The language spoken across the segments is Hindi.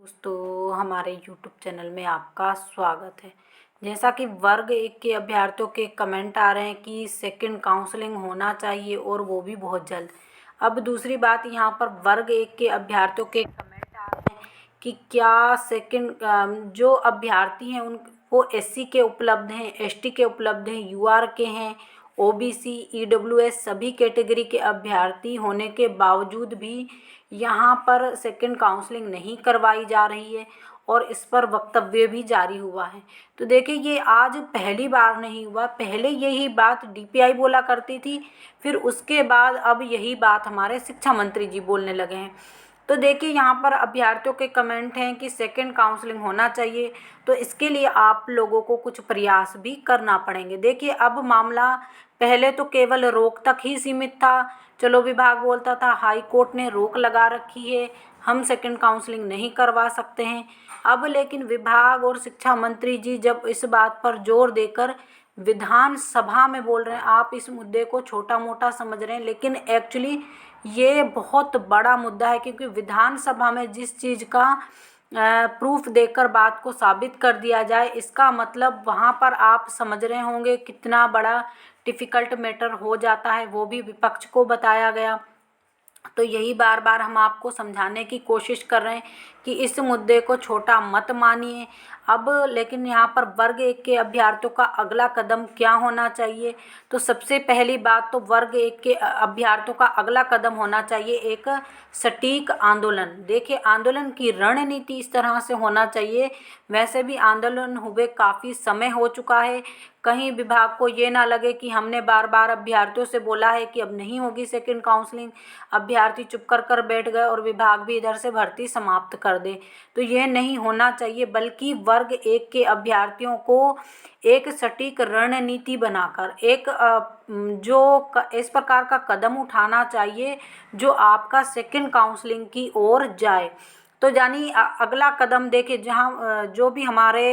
दोस्तों, हमारे YouTube चैनल में आपका स्वागत है। जैसा कि वर्ग 1 के अभ्यर्थियों के कमेंट आ रहे हैं कि सेकंड काउंसलिंग होना चाहिए और वो भी बहुत जल्द। अब दूसरी बात, यहाँ पर वर्ग 1 के अभ्यर्थियों के कमेंट आ रहे हैं कि क्या सेकंड जो अभ्यर्थी हैं उन वो SC के उपलब्ध हैं, ST के उपलब्ध हैं, UR के हैं, OBC, EWS सभी कैटेगरी के अभ्यर्थी होने के बावजूद भी यहाँ पर सेकंड काउंसलिंग नहीं करवाई जा रही है और इस पर वक्तव्य भी जारी हुआ है। तो देखिए, ये आज पहली बार नहीं हुआ, पहले यही बात DPI बोला करती थी, फिर उसके बाद अब यही बात हमारे शिक्षा मंत्री जी बोलने लगे हैं। तो देखिए, यहाँ पर अभ्यर्थियों के कमेंट हैं कि सेकंड काउंसलिंग होना चाहिए, तो इसके लिए आप लोगों को कुछ प्रयास भी करना पड़ेंगे। देखिए, अब मामला पहले तो केवल रोक तक ही सीमित था। चलो, विभाग बोलता था हाई कोर्ट ने रोक लगा रखी है, हम सेकंड काउंसलिंग नहीं करवा सकते हैं। अब लेकिन विभाग और शिक्षा मंत्री जी जब इस बात पर जोर देकर विधानसभा में बोल रहे हैं, आप इस मुद्दे को छोटा मोटा समझ रहे हैं, लेकिन एक्चुअली ये बहुत बड़ा मुद्दा है, क्योंकि विधानसभा में जिस चीज़ का प्रूफ देकर बात को साबित कर दिया जाए, इसका मतलब वहाँ पर आप समझ रहे होंगे कितना बड़ा डिफ़िकल्ट मैटर हो जाता है, वो भी विपक्ष को बताया गया। तो यही बार बार हम आपको समझाने की कोशिश कर रहे हैं कि इस मुद्दे को छोटा मत मानिए। अब लेकिन यहाँ पर वर्ग 1 के अभ्यर्थियों का अगला कदम क्या होना चाहिए, तो सबसे पहली बात तो वर्ग 1 के अभ्यर्थियों का अगला कदम होना चाहिए एक सटीक आंदोलन। देखिए, आंदोलन की रणनीति इस तरह से होना चाहिए, वैसे भी आंदोलन हुए काफ़ी समय हो चुका है, कहीं विभाग को ये ना लगे कि हमने बार बार अभ्यर्थियों से बोला है कि अब नहीं होगी सेकंड काउंसलिंग, अभ्यर्थी चुप कर बैठ गए और विभाग भी इधर से भर्ती समाप्त कर दे। तो ये नहीं होना चाहिए, बल्कि वर्ग 1 के अभ्यर्थियों को एक सटीक रणनीति बनाकर एक इस प्रकार का कदम उठाना चाहिए जो आपका सेकंड काउंसलिंग की ओर जाए। तो यानी अगला कदम देखिए, जहाँ जो भी हमारे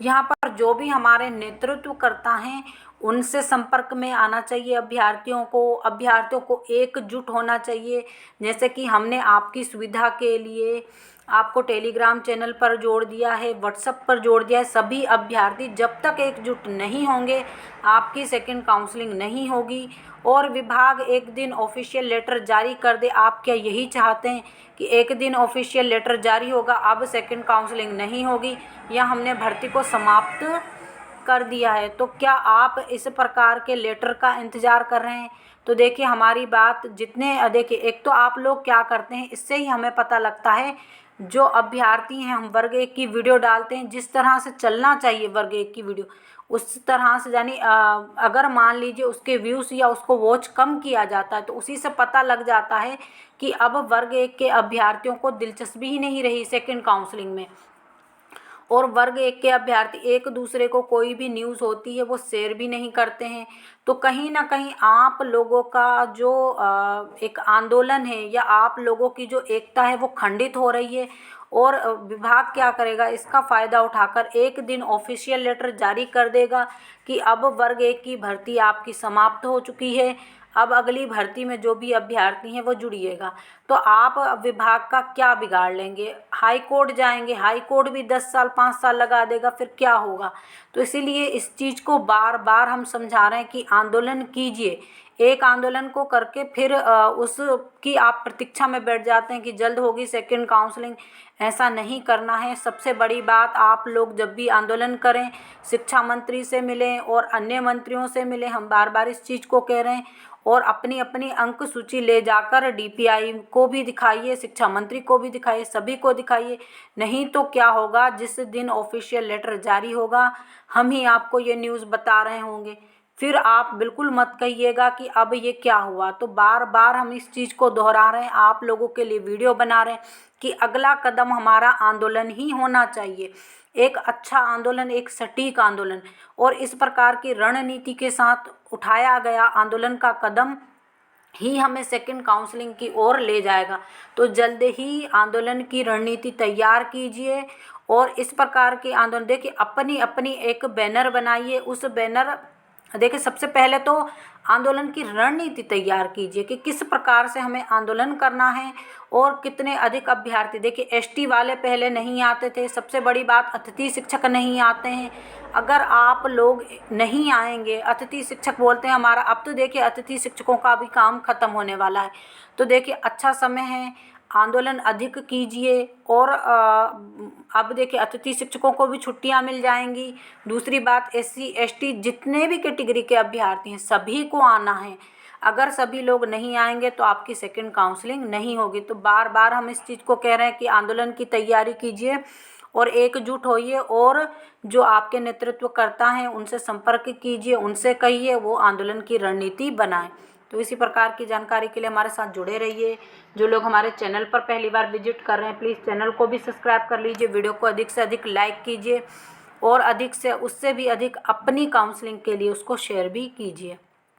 यहाँ पर जो भी हमारे नेतृत्व करता हैं उनसे संपर्क में आना चाहिए अभ्यर्थियों को एकजुट होना चाहिए। जैसे कि हमने आपकी सुविधा के लिए आपको टेलीग्राम चैनल पर जोड़ दिया है, व्हाट्सएप पर जोड़ दिया है। सभी अभ्यर्थी जब तक एकजुट नहीं होंगे आपकी सेकंड काउंसलिंग नहीं होगी। और विभाग एक दिन ऑफिशियल लेटर जारी कर दे, आप क्या यही चाहते हैं कि एक दिन ऑफिशियल लेटर जारी होगा अब सेकंड काउंसलिंग नहीं होगी या हमने भर्ती को समाप्त कर दिया है, तो क्या आप इस प्रकार के लेटर का इंतज़ार कर रहे हैं? तो देखिए, हमारी बात देखिए, एक तो आप लोग क्या करते हैं, इससे ही हमें पता लगता है जो अभ्यर्थी हैं, हम वर्ग 1 की वीडियो डालते हैं, जिस तरह से चलना चाहिए वर्ग 1 की वीडियो उस तरह से, यानी अगर मान लीजिए उसके व्यूज़ या उसको वॉच कम किया जाता है तो उसी से पता लग जाता है कि अब वर्ग 1 के अभ्यर्थियों को दिलचस्पी ही नहीं रही सेकंड काउंसलिंग में। और वर्ग 1 के अभ्यर्थी एक दूसरे को कोई भी न्यूज़ होती है वो शेयर भी नहीं करते हैं। तो कहीं ना कहीं आप लोगों का जो एक आंदोलन है या आप लोगों की जो एकता है वो खंडित हो रही है। और विभाग क्या करेगा, इसका फ़ायदा उठाकर एक दिन ऑफिशियल लेटर जारी कर देगा कि अब वर्ग 1 की भर्ती आपकी समाप्त हो चुकी है, अब अगली भर्ती में जो भी अभ्यर्थी हैं वो जुड़िएगा। तो आप विभाग का क्या बिगाड़ लेंगे, हाई कोर्ट जाएंगे, हाई कोर्ट भी 10 साल 5 साल लगा देगा, फिर क्या होगा। तो इसीलिए इस चीज़ को बार बार हम समझा रहे हैं कि आंदोलन कीजिए। एक आंदोलन को करके फिर उसकी आप प्रतीक्षा में बैठ जाते हैं कि जल्द होगी सेकंड काउंसलिंग, ऐसा नहीं करना है। सबसे बड़ी बात, आप लोग जब भी आंदोलन करें शिक्षा मंत्री से मिलें और अन्य मंत्रियों से मिलें, हम बार बार इस चीज़ को कह रहे हैं। और अपनी अपनी अंक सूची ले जाकर DPI को भी दिखाइए, शिक्षा मंत्री को भी दिखाइए, सभी को दिखाइए। नहीं तो क्या होगा, जिस दिन ऑफिशियल लेटर जारी होगा हम ही आपको ये न्यूज़ बता रहे होंगे, फिर आप बिल्कुल मत कहिएगा कि अब ये क्या हुआ। तो बार बार हम इस चीज़ को दोहरा रहे हैं, आप लोगों के लिए वीडियो बना रहे हैं कि अगला कदम हमारा आंदोलन ही होना चाहिए, एक अच्छा आंदोलन, एक सटीक आंदोलन। और इस प्रकार की रणनीति के साथ उठाया गया आंदोलन का कदम ही हमें सेकंड काउंसलिंग की ओर ले जाएगा। तो जल्द ही आंदोलन की रणनीति तैयार कीजिए और इस प्रकार के आंदोलन, देखिए, अपनी अपनी एक बैनर बनाइए, उस बैनर देखिए सबसे पहले तो आंदोलन की रणनीति तैयार कीजिए कि किस प्रकार से हमें आंदोलन करना है और कितने अधिक अभ्यर्थी। देखिए एसटी वाले पहले नहीं आते थे, सबसे बड़ी बात अतिथि शिक्षक नहीं आते हैं। अगर आप लोग नहीं आएंगे, अतिथि शिक्षक बोलते हैं हमारा, अब तो देखिए अतिथि शिक्षकों का भी काम खत्म होने वाला है, तो देखिए अच्छा समय है, आंदोलन अधिक कीजिए। और अब देखिए अतिथि शिक्षकों को भी छुट्टियां मिल जाएंगी। दूसरी बात SC ST जितने भी कैटेगरी के अभ्यर्थी हैं सभी को आना है। अगर सभी लोग नहीं आएंगे तो आपकी सेकंड काउंसलिंग नहीं होगी। तो बार बार हम इस चीज़ को कह रहे हैं कि आंदोलन की तैयारी कीजिए और एकजुट होइए, और जो आपके नेतृत्व करता है उनसे संपर्क कीजिए, उनसे कहिए वो आंदोलन की रणनीति बनाएं। तो इसी प्रकार की जानकारी के लिए हमारे साथ जुड़े रहिए। जो लोग हमारे चैनल पर पहली बार विजिट कर रहे हैं प्लीज़ चैनल को भी सब्सक्राइब कर लीजिए, वीडियो को अधिक से अधिक लाइक कीजिए और अधिक से उससे भी अधिक अपनी काउंसलिंग के लिए उसको शेयर भी कीजिए।